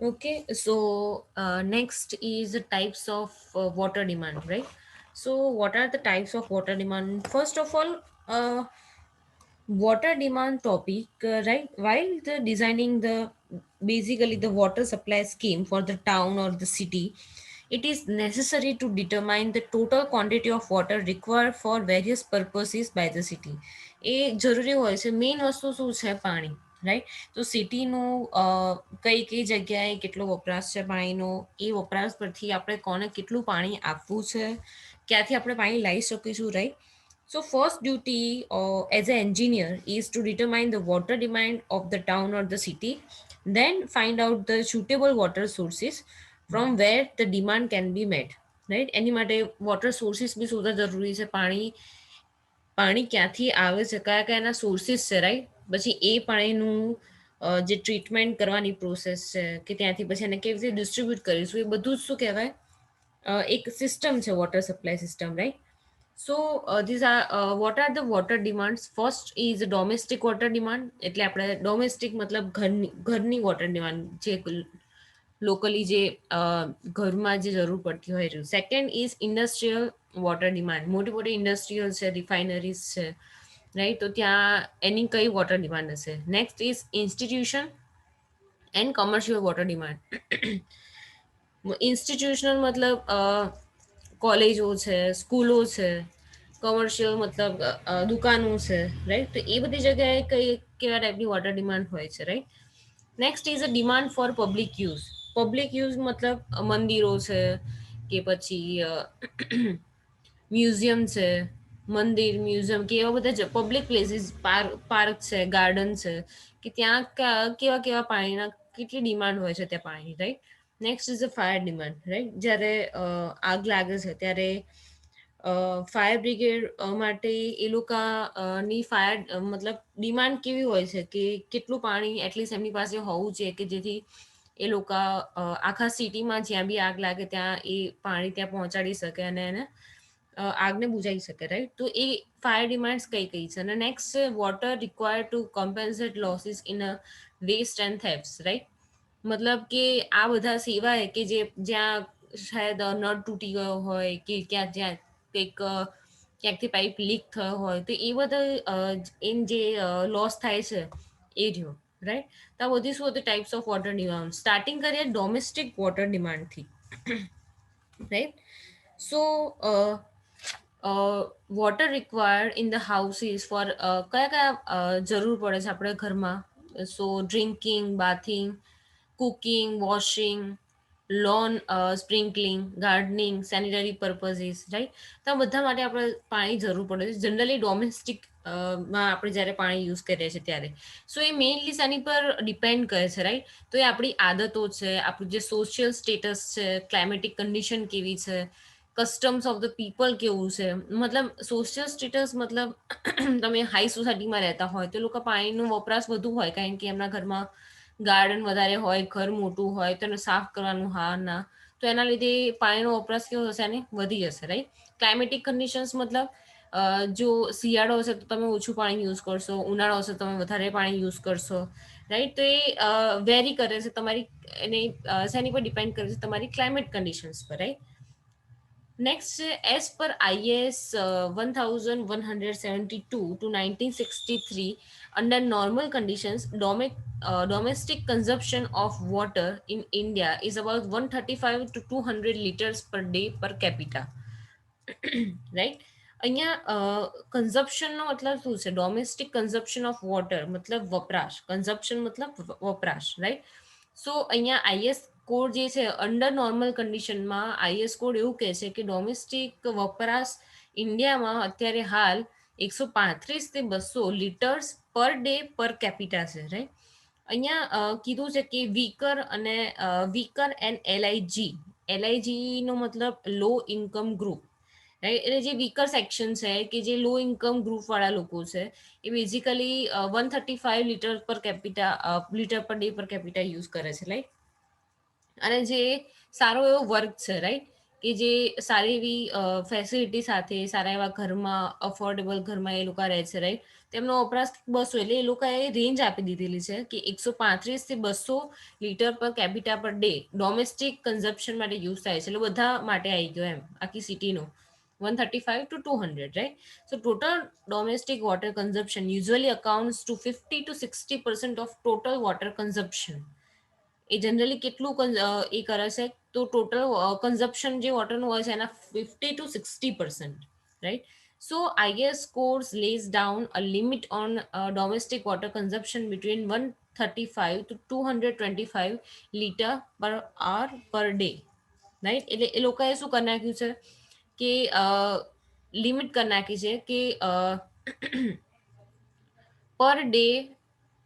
Okay, so next is the types of water demand, right? So, what are the types of water demand? First of all, water demand topic, right? While the designing the basically the water supply scheme for the town or the city, it is necessary to determine the total quantity of water required for various purposes by the city. એ જરૂરી હોય છે. Main વસ્તુ શું છે? પાણી, right? તો સિટીનું કઈ કઈ જગ્યાએ કેટલો વપરાશ છે પાણીનો, એ વપરાશ પરથી આપણે કોને કેટલું પાણી આપવું છે, ક્યાંથી આપણે પાણી લાવી શકીશું, right? So first duty as an engineer is to determine the water demand of the town or the city, then find out the suitable water sources from where the demand can be met. Right, એની માટે water sources બી શોધવા જરૂરી છે. પાણી ક્યાંથી આવે છે, કયા કયાના સોર્સિસ છે, રાઈટ? પછી એ પાણીનું જે ટ્રીટમેન્ટ કરવાની પ્રોસેસ છે, કે ત્યાંથી પછી એને કેવી રીતે ડિસ્ટ્રીબ્યુટ કરીશું, એ બધું જ શું કહેવાય, એક સિસ્ટમ છે, water supply system, right? So these are what are the water demands? First is domestic water demand. એટલે આપણે ડોમેસ્ટિક મતલબ ઘરની વોટર ડિમાન્ડ, જે લોકલી જે ઘરમાં જે જરૂર પડતી હોય રહ્યું. Second is industrial water demand. મોટી મોટી ઇન્ડસ્ટ્રીયલ છે, રિફાઇનરીઝ છે, રાઈટ? તો ત્યાં એની કઈ વોટર ડિમાન્ડ હશે. Next is institution and commercial water demand. Institutional મતલબ કોલેજો છે, સ્કૂલો છે. કોમર્શિયલ મતલબ દુકાનો છે, રાઈટ? તો એ બધી જગ્યાએ કઈ કેવા ટાઈપની વોટર ડિમાન્ડ હોય છે, right? Next is a demand for public use. Public use મતલબ મંદિરો છે, કે પછી મ્યુઝિયમ છે, મંદિર, મ્યુઝિયમ, કે એવા બધા પબ્લિક પ્લેસીસ, પાર્ક છે, ગાર્ડન છે, કે ત્યાં કેવા કેવા પાણીના કેટલી ડિમાન્ડ હોય છે ત્યાં પાણી, right? Next is a fire demand, right? જ્યારે આગ લાગે છે ત્યારે ફાયર બ્રિગેડ માટે એ લોકો ની ફાયર મતલબ ડિમાન્ડ કેવી હોય છે, કે કેટલું પાણી એટલીસ્ટ એમની પાસે હોવું જોઈએ, કે જેથી એ લોકો આખા સિટીમાં જ્યાં બી આગ લાગે ત્યાં એ પાણી ત્યાં પહોંચાડી શકે અને એને આગને બુઝાવી શકે, રાઈટ? તો એ ફાયર ડિમાન્ડ્સ કઈ કઈ છે. અને નેક્સ્ટ છે water required to compensate losses in a waste and thefts, right? મતલબ કે આ બધા સિવાય કે જે જ્યાં શાયદ નળ તૂટી ગયો હોય, કે ક્યાં જ્યાં કંઈક ક્યાંકથી પાઇપ લીક થયો હોય, તો એ બધા એમ જે લોસ થાય છે એ રહ્યો, રાઈટ? તો આ બધી શું હતી types of water demand. Starting કરીએ ડોમેસ્ટિક વોટર ડિમાન્ડથી, right? So water required in the houses for કયા કયા જરૂર પડે છે આપણે ઘરમાં. So drinking, bathing, cooking, washing, lawn sprinkling, gardening, sanitary purposes, right? તો આ બધા માટે આપણે પાણી જરૂર પડે છે જનરલી ડોમેસ્ટિક માં આપણે જ્યારે પાણી યુઝ કરીએ છીએ ત્યારે. સો એ મેઇનલી શાની પર ડિપેન્ડ કરે છે, રાઈટ? તો એ આપણી આદતો છે, આપણું જે સોશિયલ સ્ટેટસ છે, ક્લાઇમેટિક કન્ડિશન કેવી છે, કસ્ટમ્સ ઓફ ધ પીપલ કેવું છે. મતલબ સોશિયલ સ્ટેટસ મતલબ તમે હાઈ સોસાયટીમાં રહેતા હોય તો લોકો પાણીનો વપરાશ વધુ હોય, કારણ કે એમના ઘરમાં ગાર્ડન વધારે હોય, ઘર મોટું હોય, તો એને સાફ કરવાનું, હા ના, તો એના લીધે પાણીનો વપરાશ કેવો હશે, એને વધી જશે, રાઈટ? ક્લાઇમેટિક કન્ડિશન્સ મતલબ જો શિયાળો હશે તો તમે ઓછું પાણી યુઝ કરશો, ઉનાળો હશે તો તમે વધારે પાણી યુઝ કરશો, રાઈટ? તો એ વેરી કરે છે તમારી, એને શેની પર ડિપેન્ડ કરે છે, તમારી ક્લાઇમેટ કન્ડિશન્સ પર, right? Next, as per IAS 1172 to 1963, under normal conditions, domestic consumption of water in India is about 135 to 200 liters per day per capita. Right? અહીંયા કન્ઝપ્શનનો મતલબ શું છે? ડોમેસ્ટિક કન્ઝપ્શન ઓફ વોટર મતલબ વપરાશ, કન્ઝપ્શન મતલબ વપરાશ, right? સો અહીંયા આઈએસ કોડ જે છે, અંડર નોર્મલ કન્ડિશનમાં આઈએસ કોડ એવું કહે છે કે ડોમેસ્ટિક વપરાશ ઇન્ડિયામાં અત્યારે હાલ 135 થી 200 લીટર્સ પર ડે પર કેપિટા છે, રાઈટ? અહીંયા કીધું છે કે વીકર અને વીકર એન્ડ એલઆઈજી નો મતલબ લો ઇન્કમ ગ્રુપ, રાઈટ? એટલે જે વીકર સેક્શન છે, કે જે લો ઇન્કમ ગ્રુપ વાળા લોકો છે, એ basically 135 litre per capita litre per day per capita use કરે છે, રાઈટ? અને જે સારો એવો વર્ક છે, રાઈટ? કે જે સારી એવી ફેસિલિટી સાથે સારા એવા ઘરમાં અફોર્ડેબલ ઘરમાં એ લોકો રહે છે, રાઈટ. તેમનો વપરાશ 200, એટલે એ લોકોએ રેન્જ આપી દીધેલી છે કે 135 થી 200 litre per capita per day domestic consumption માટે યુઝ થાય છે, એટલે બધા માટે આવી ગયો એમ આખી સિટીનો 135 to 200, right? So total domestic water consumption usually accounts to 50 to 60% of total water consumption. A generally કેટલું એ કરે છે, તો ટોટલ કન્ઝપ્શન જે વોટરનું હોય છે એના 50 to 60%, right. So IS course lays down a limit on domestic water consumption between 135 to 225 liter per hour per day, right. એટલે એ લોકોએ શું કરી નાખ્યું છે કે લિમિટ કરી નાખી છે કે પર ડે,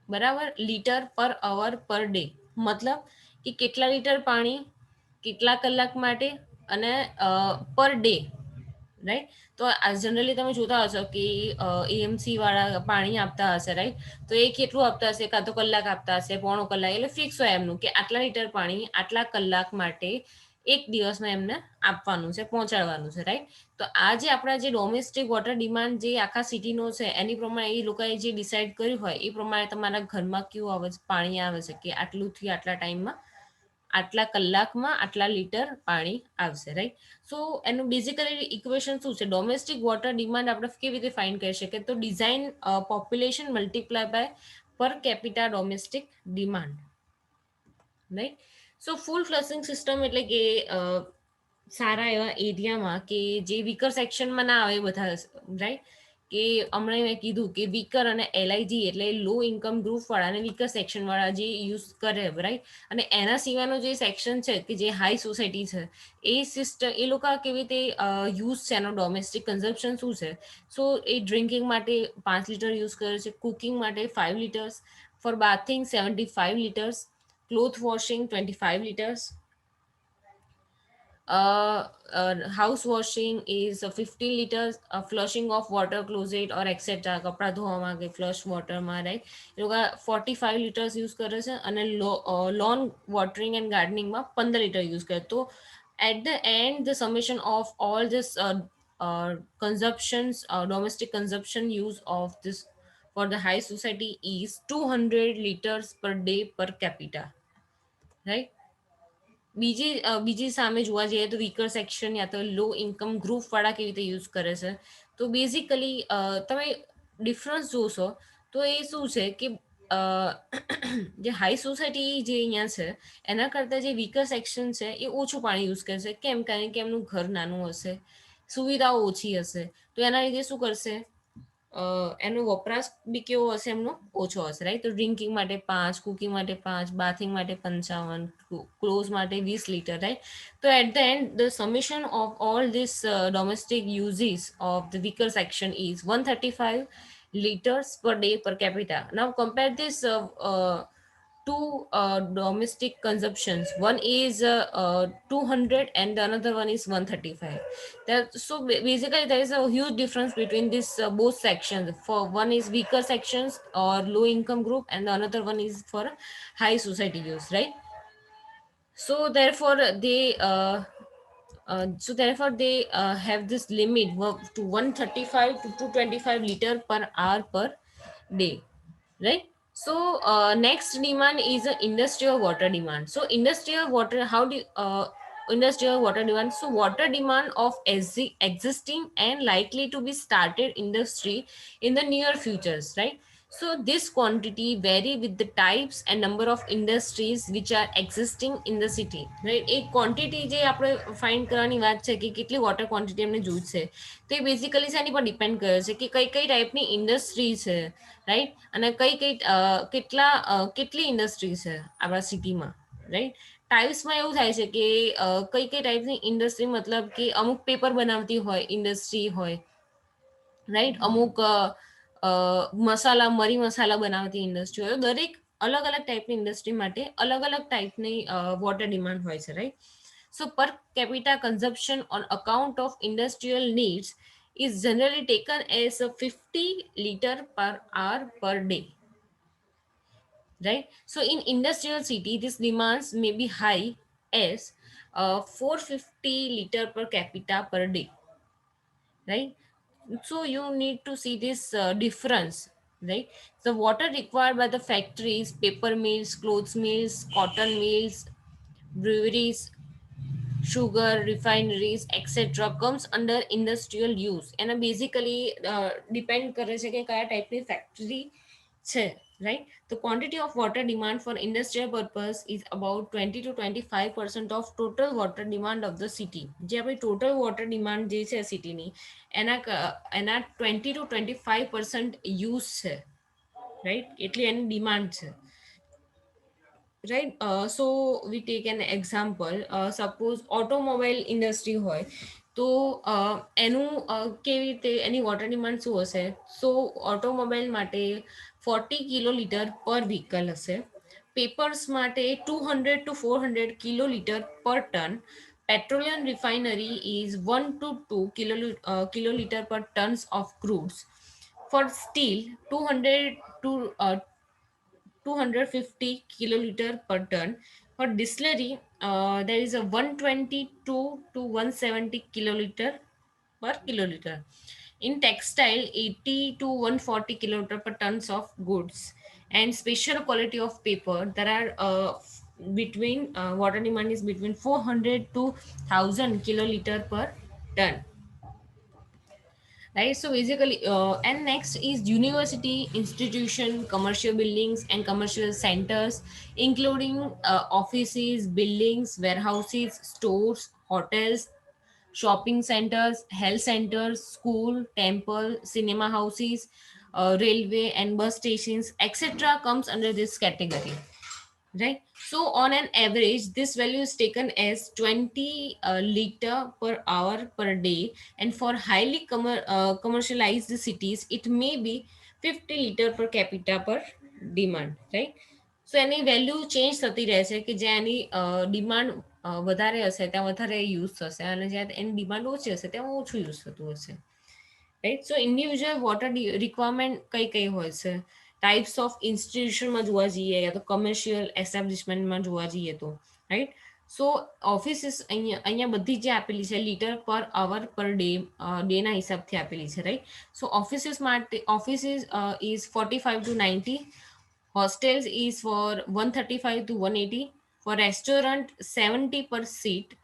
બરાબર, લીટર પર અવર પર ડે, મતલબ કે કેટલા લીટર પાણી કેટલા કલાક માટે, અને પર ડે, રાઈટ. તો આ જનરલી તમે જોતા હશો કે એએમસી વાળા પાણી આપતા હશે, રાઈટ. તો એ કેટલું આપતા હશે, કાં તો કલાક આપતા હશે, પોણો કલાક, એટલે ફિક્સ હોય એમનું કે આટલા લીટર પાણી આટલા કલાક માટે એક દિવસમાં એમને આપવાનું છે, પહોંચાડવાનું છે, રાઈટ. તો આ જે આપણા જે ડોમેસ્ટિક વોટર ડિમાન્ડ જે આખા સિટીનો છે એની પ્રમાણે એ લોકોએ જે ડિસાઇડ કર્યું હોય એ પ્રમાણે તમારા ઘરમાં કેવું આવે છે, પાણી આવે છે કે આટલુંથી આટલા ટાઈમમાં આટલા કલાકમાં આટલા લીટર પાણી આવશે, રાઈટ. સો એનું બેઝિકલી ઇક્વેશન શું છે, ડોમેસ્ટિક વોટર ડિમાન્ડ આપણે કેવી રીતે ફાઇન્ડ કરી શકીએ, તો design population multiply by per capita domestic demand, right. So full flushing system એટલે કે સારા એવા એરિયામાં કે જે વીકર સેક્શનમાં ના આવે બધા, રાઈટ. કે હમણાં મેં કીધું કે વીકર અને LIG એટલે લો ઇન્કમ ગ્રુપ વાળા અને વીકર સેક્શન વાળા જે યુઝ કરે, રાઈટ. અને એના સિવાયનો જે સેક્શન છે કે જે હાઈ સોસાયટી છે, એ સિસ્ટમ એ લોકો કેવી રીતે યુઝ છે, એનો ડોમેસ્ટિક કન્ઝમ્પશન શું છે. સો એ ડ્રિંકિંગ માટે 5 લીટર યુઝ કરે છે, કુકિંગ માટે 5 liters, for bathing 75 liters, cloth washing 25 liters, house washing is 15 liters, flushing of water closet or etc કપડા ધોવામાં કે ફ્લશ વોટરમાં, રાઈટ. એ લોકો 45 liters યુઝ કરે છે, અને લોન વોટરિંગ એન્ડ ગાર્ડનિંગમાં 15 લીટર યુઝ કરે. તો at the end the summation of all this consumptions, domestic consumption use of this for the high society is 200 liters per day per capita, right. બીજી સામે જોવા જઈએ તો વીકર સેક્શન યા તો લો income group વાળા કેવી રીતે યુઝ કરે છે, તો બેઝિકલી તમે ડિફરન્સ જોશો તો એ શું છે કે જે હાઈ સોસાયટી જે અહીંયા છે એના કરતાં જે વીકર સેક્શન છે એ ઓછું પાણી યુઝ કરશે. કેમ? કારણ કે એમનું ઘર નાનું હશે, સુવિધાઓ ઓછી હશે, તો એના લીધે શું કરશે, એનો વપરાશ બી કેવો હશે, એમનો ઓછો હશે, રાઈટ. તો ડ્રિંકિંગ માટે 5, કુકિંગ માટે 5, બાથિંગ માટે 55, ક્લોઝ માટે 20 લીટર, રાઈટ. તો at the end the summation of all this domestic uses of the weaker section is 135 liters per day per capita. Now compare this two domestic consumptions. One is 200 and the another one is 135. So basically there is a huge difference between these both sections. For one is weaker sections or low income group, and the another one is for high society use, right? So therefore they have this limit to 135 to 225 liter per hour per day, right. So next demand is industrial water demand. So industrial water, how do industrial water demand, so water demand of existing and likely to be started industry in the near futures, right. So this quantity vary with the types and number of industries which are existing in the city, right. એક quantity જે આપણે find કરવાની વાત છે કે કેટલી water quantity એમને જોઈશે, તો એ બેઝિકલી શેની પર ડિપેન્ડ કરે છે કે કઈ કઈ ટાઈપની ઇન્ડસ્ટ્રી છે, રાઈટ. અને કઈ કઈ કેટલી ઇન્ડસ્ટ્રી છે આપણા સિટીમાં, રાઈટ. ટાઇલ્સમાં એવું થાય છે કે કઈ કઈ ટાઈપની ઇન્ડસ્ટ્રી, મતલબ કે અમુક પેપર બનાવતી હોય ઇન્ડસ્ટ્રી હોય, રાઈટ. અમુક મરી મસાલા બનાવતી ઇન્ડસ્ટ્રી હોય. દરેક અલગ અલગ ટાઈપની ઇન્ડસ્ટ્રી માટે અલગ અલગ ટાઈપની વોટર ડિમાન્ડ હોય છે, right. So per capita consumption on account of industrial needs is generally taken as a 50 liter per hour per day, right. So in industrial city these demands may be high as 450 liter per capita per day, right? So you need to see this difference, right? The water required by the factories, paper mills, clothes mills, cotton mills, breweries, sugar refineries etc comes under industrial use and basically depend કરે છે કે કયા ટાઈપની factory છે, right? The quantity of water demand for industrial purpose is about 20 to 25% of total water demand of the city. જે આપણી total water demand જે છે સિટીની એના 20 to 25% યુઝ છે, right? એટલી એની ડિમાન્ડ છે, right? So we take an example, suppose automobile industry હોય તો એનું કેવી રીતે એની વોટર ડિમાન્ડ શું હશે? સો ઓટોમોબાઈલ માટે 40 કિલોલીટર પર વ્હીકલ હશે, પેપર્સ માટે 200 to 400 kiloliter per ton, petroleum refinery is 1 to 2 kiloliter per tons of crudes, for steel 200 to 250 kiloliter per ton. For distillery, there is a 122 to 170 kiloliter per kiloliter. In textile, 80 to 140 kiloliter per tons of goods. And special quality of paper, there are between water demand is between 400 to 1000 kiloliter per ton, right? So basically and next is university institution, commercial buildings and commercial centers, including offices, buildings, warehouses, stores, hotels, shopping centers, health centers, school, temple, cinema houses, railway and bus stations etc comes under this category, right? So on an average this value is taken as 20 liter per hour per day, and for highly commercialized cities it may be 50 liter per capita per demand, right? So any value change થતી રહેશે કે જ્યાં એની demand વધારે હશે ત્યાં વધારે use થશે અને જ્યાં એની ડિમાન્ડ ઓછી હશે ત્યાં ઓછું યુઝ થતું હશે, રાઈટ? સો ઇન્ડિવિજ્યુઅલ વોટર રિક્વાયરમેન્ટ કઈ કઈ હોય છે? ટાઈપ્સ ઓફ ઇન્સ્ટિટ્યુશનમાં જોવા જઈએ યા તો કમર્શિયલ એસ્ટાબ્લિશમેન્ટમાં જોવા જઈએ તો, રાઈટ? સો ઓફિસીસ અહીંયા બધી જે આપેલી છે લીટર પર અવર પર ડેના હિસાબથી આપેલી છે, રાઈટ? સો ઓફિસીસ માટે offices is 45 to 90, hostels is for 135 to 180, for restaurant 70 per seat.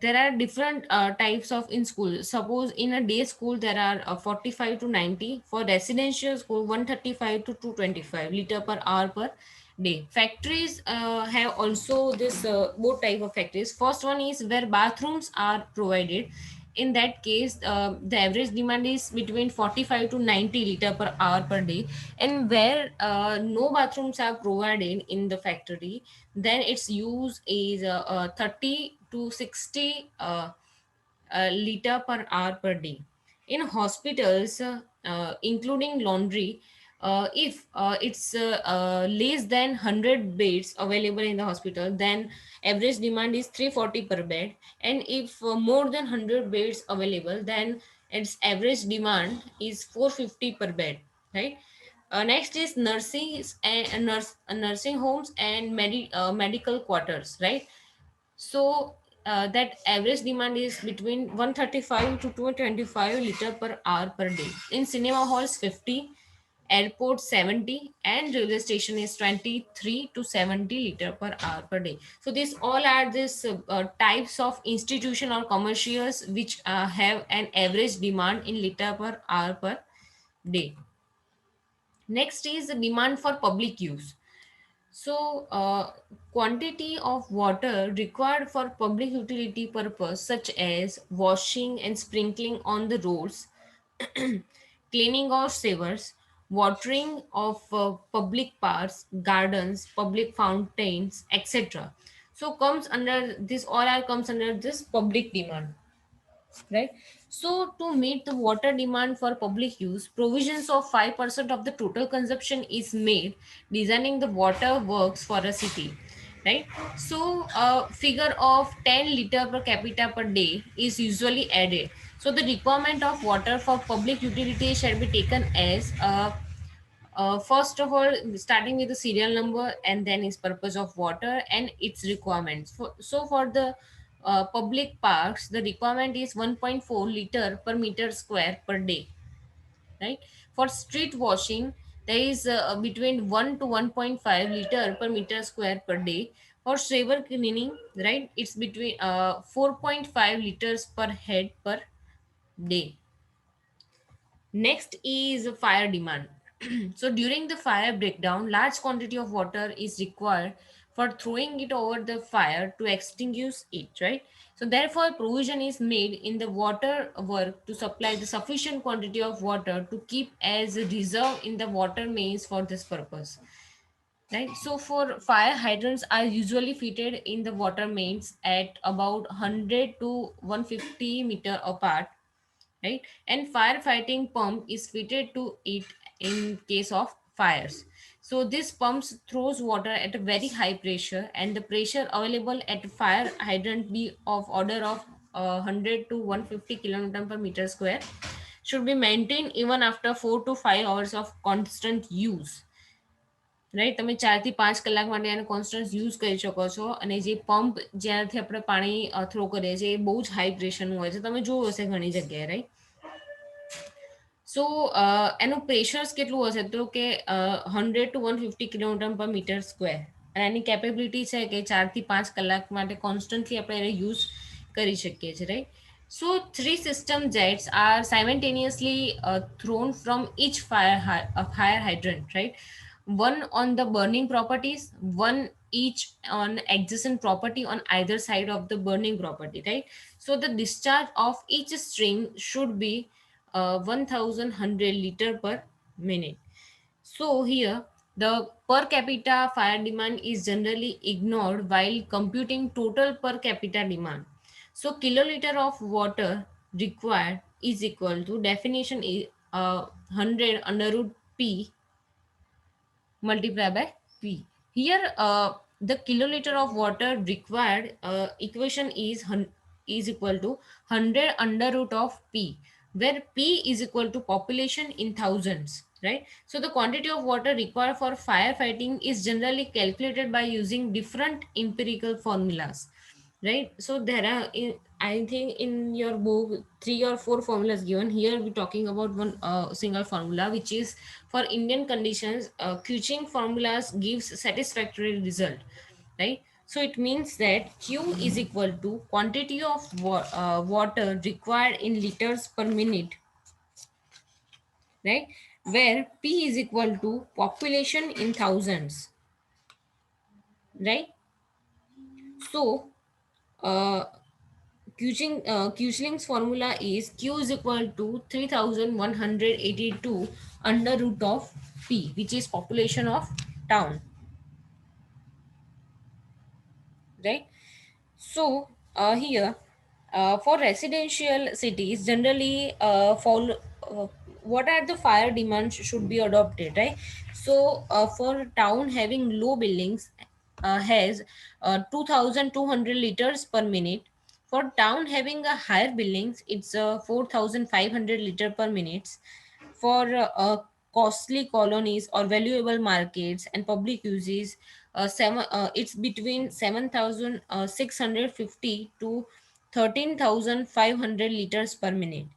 There are different types of in school. Suppose in a day school there are 45 to 90, for residential school 135 to 225 liter per hour per day. Factories have also this both type of factories. First one is where bathrooms are provided. In that case the average demand is between 45 to 90 liter per hour per day, and where no bathrooms are provided in the factory then its use is 30 to 60 liter per hour per day. In hospitals, including laundry, if it's less than 100 beds available in the hospital, then average demand is 340 per bed. And if more than 100 beds available, then its average demand is 450 per bed, right? Next is nursing homes and medical quarters, right? So that average demand is between 135 to 225 liter per hour per day. In cinema halls 50, airport 70, and railway station is 23 to 70 liter per hour per day. So these all are this types of institution or commercials which have an average demand in liter per hour per day. Next is the demand for public use. So, quantity of water required for public utility purpose, such as washing and sprinkling on the roads, cleaning of sewers, watering of public parks, gardens, public fountains, etc. So, comes under this, all are comes under this public demand, right? So to meet the water demand for public use, provisions of 5% of the total consumption is made designing the water works for a city, right? So a figure of 10 liter per capita per day is usually added. So the requirement of water for public utility shall be taken as First of all, starting with the serial number and then its purpose of water and its requirements. So for the public parks, the requirement is 1.4 liter per meter square per day, right? For street washing, there is between 1 to 1.5 liter per meter square per day. For sewer cleaning, right, it's between 4.5 liters per head per day. Next is fire demand. So during the fire breakdown, large quantity of water is required for throwing it over the fire to extinguish it, right? So therefore, provision is made in the water work to supply the sufficient quantity of water to keep as a reserve in the water mains for this purpose. Right. So for fire hydrants are usually fitted in the water mains at about 100 to 150 meter apart, right? And firefighting pump is fitted to it in case of fires. So this pumps throws water at a very high pressure, and the pressure available at a fire hydrant be of order of 100 to 150 kilometer per meter square, should be maintained even after 4 to 5 hours of constant use. Right, તમે 4 થી 5 કલાક માટે આને constant use કરી શકો છો. અને જે પંપ જ્યાંથી આપણે પાણી થ્રો કરીએ છીએ એ બહુ જ હાઈ પ્રેશરનું હોય છે, તમે જોયું હશે ઘણી જગ્યાએ, રાઈટ. સો એનું પ્રેશર્સ કેટલું હશે તો કે 100 to 150 કિલોમીટર પર મીટર સ્ક્વેર, અને એની કેપેબિલિટી છે કે 4 થી 5 કલાક માટે કોન્સ્ટન્ટલી આપણે એને યુઝ કરી શકીએ છીએ, right. So three system jets are simultaneously thrown from each fire hydrant, right? One on the burning properties, one each on adjacent property on either side of the burning property, right? So the discharge of each stream should be 1100 liter per minute. So here, the per capita fire demand is generally ignored while computing total per capita demand. So kiloliter of water required is equal to definition is 100 under root P multiplied by P. Here, the kiloliter of water required equation is equal to 100 under root of P, where P is equal to population in thousands, right? So the quantity of water required for firefighting is generally calculated by using different empirical formulas, right? So there are I think in your book 3 or 4 formulas given. Here we're talking about one single formula, which is for Indian conditions. Cushing formulas gives satisfactory result, right? So it means that Q is equal to quantity of water required in liters per minute, right? Where P is equal to population in thousands, right? So uh, Cushing's formula is Q is equal to 3182 under root of P, which is population of town, right? So here, for residential cities, generally follow what are the fire demands should be adopted, right? So for town having low buildings has 2200 liters per minute. For town having a higher buildings, it's 4500 liter per minute. For costly colonies or valuable markets and public uses, it's between 7650 to 13,500 liters per minute.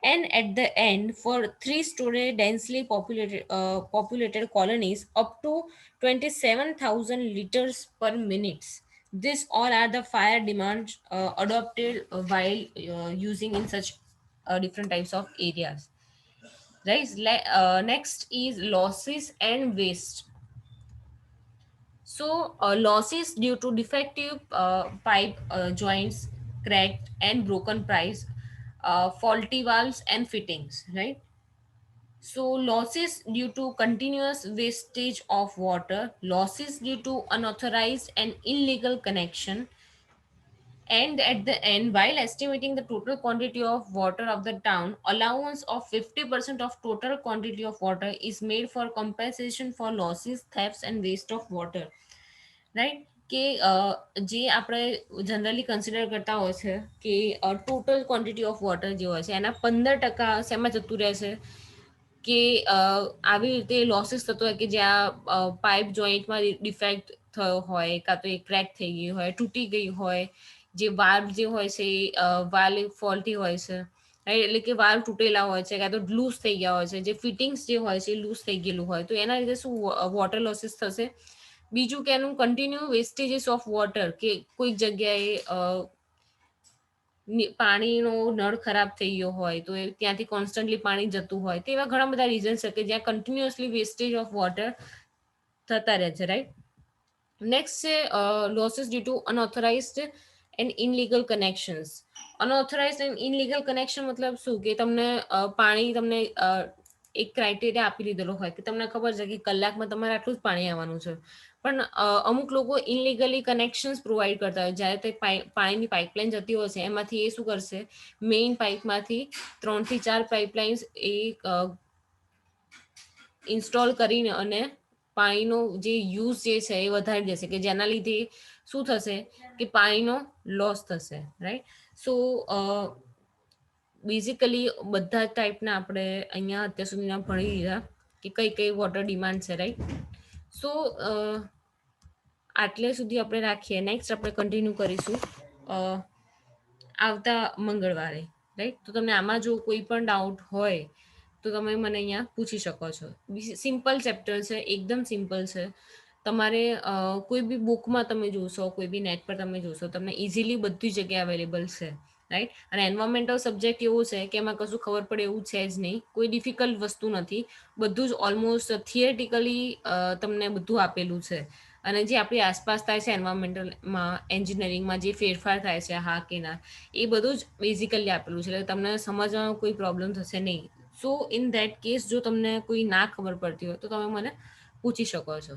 And at the end, for three-story densely populated colonies, up to 27,000 liters per minute. This all are the fire demands adopted while using in such different types of areas. Right. Next is losses and waste. So losses due to defective pipe joints, cracked and broken pipes, faulty valves and fittings. Right. So losses due to continuous wastage of water, losses due to unauthorized and illegal connection, and at the end, while estimating the total quantity of water of the town, allowance of 50% of total quantity of water is made for compensation for losses, thefts, and waste of water. Right? કે જે આપણે generally consider કરતા હોય છે કે total quantity of water જે હોય છે એના 15% શેમાં જતું રહેશે? કે આવી રીતે લોસીસ થતો હોય કે જ્યાં પાઇપ જોઈન્ટમાં ડિફેક્ટ થયો હોય, કાં તો એ ક્રેક થઈ ગઈ હોય, તૂટી ગઈ હોય, જે વાલ્વ જે હોય છે વાલ્વ ફોલ્ટી હોય છે, રાઈટ? એટલે કે વાલ્વ તૂટેલા હોય છે, કાં તો લૂઝ થઈ ગયા હોય છે, જે ફિટિંગ્સ જે હોય છે એ લૂઝ થઈ ગયેલું હોય, તો એના લીધે શું વોટર લોસીસ થશે. બીજું કે એનું કન્ટિન્યુ વેસ્ટેજીસ ઓફ વોટર, કે કોઈક જગ્યાએ પાણીનો નળ ખરાબ થઈ ગયો હોય તો એ ત્યાંથી કોન્સ્ટન્ટલી પાણી જતું હોય, તો એવા ઘણા બધા રીઝન્સ છે કે જ્યાં કન્ટિન્યુઅસલી વેસ્ટેજ ઓફ વોટર થતા રહે છે, રાઈટ? નેક્સ્ટ છે losses due to unauthorised and illegal connections. Unauthorised and illegal connection મતલબ શું, કે તમને પાણી તમને એક ક્રાઇટેરિયા આપી દીધેલો હોય કે તમને ખબર છે કે કલાકમાં તમારે આટલું જ પાણી આવવાનું છે, પણ અમુક લોકો ઇનલીગલી કનેક્શન્સ પ્રોવાઈડ કરતા હોય. જ્યારે તે પાણીની પાઇપલાઇન જતી હોય છે એમાંથી એ શું કરશે, મેઇન પાઇપમાંથી 3 થી 4 પાઇપલાઇન્સ એ ઇન્સ્ટોલ કરીને અને પાણીનો જે યુઝ જે છે એ વધારી દેશે, કે જેના લીધે શું થશે કે પાણીનો લોસ થશે, રાઈટ? સો બેઝિકલી બધા ટાઈપના આપણે અહીંયા અત્યાર સુધીના ભણી લીધા કે કઈ કઈ વોટર ડિમાન્ડ છે, રાઈટ? સો આટલે સુધી આપણે રાખીએ. નેક્સ્ટ આપણે કન્ટિન્યુ કરીશું આવતા મંગળવારે, રાઈટ? તો તમને આમાં જો કોઈ પણ ડાઉટ હોય તો તમે મને અહીંયા પૂછી શકો છો. સિમ્પલ ચેપ્ટર છે, એકદમ સિમ્પલ છે. તમારે કોઈ બી બુકમાં તમે જોશો, કોઈ બી નેટ પર તમે જોશો, તમને ઇઝીલી બધી જગ્યાએ અવેલેબલ છે, રાઈટ? અને એન્વાયરમેન્ટલ સબ્જેક્ટ એવું છે કે એમાં કશું ખબર પડે એવું છે જ નહીં, કોઈ ડિફિકલ્ટ વસ્તુ નથી. બધું જ ઓલમોસ્ટ થિયરેટિકલી તમને બધું આપેલું છે. અને જે આપણી આસપાસ થાય છે એન્વાયરમેન્ટલમાં, એન્જિનિયરિંગમાં જે ફેરફાર થાય છે, હા કે ના, એ બધું જ બેઝિકલી આપેલું છે. એટલે તમને સમજવામાં કોઈ પ્રોબ્લેમ થશે નહીં. સો ઇન ધેટ કેસ જો તમને કોઈ ના ખબર પડતી હોય તો તમે મને પૂછી શકો છો.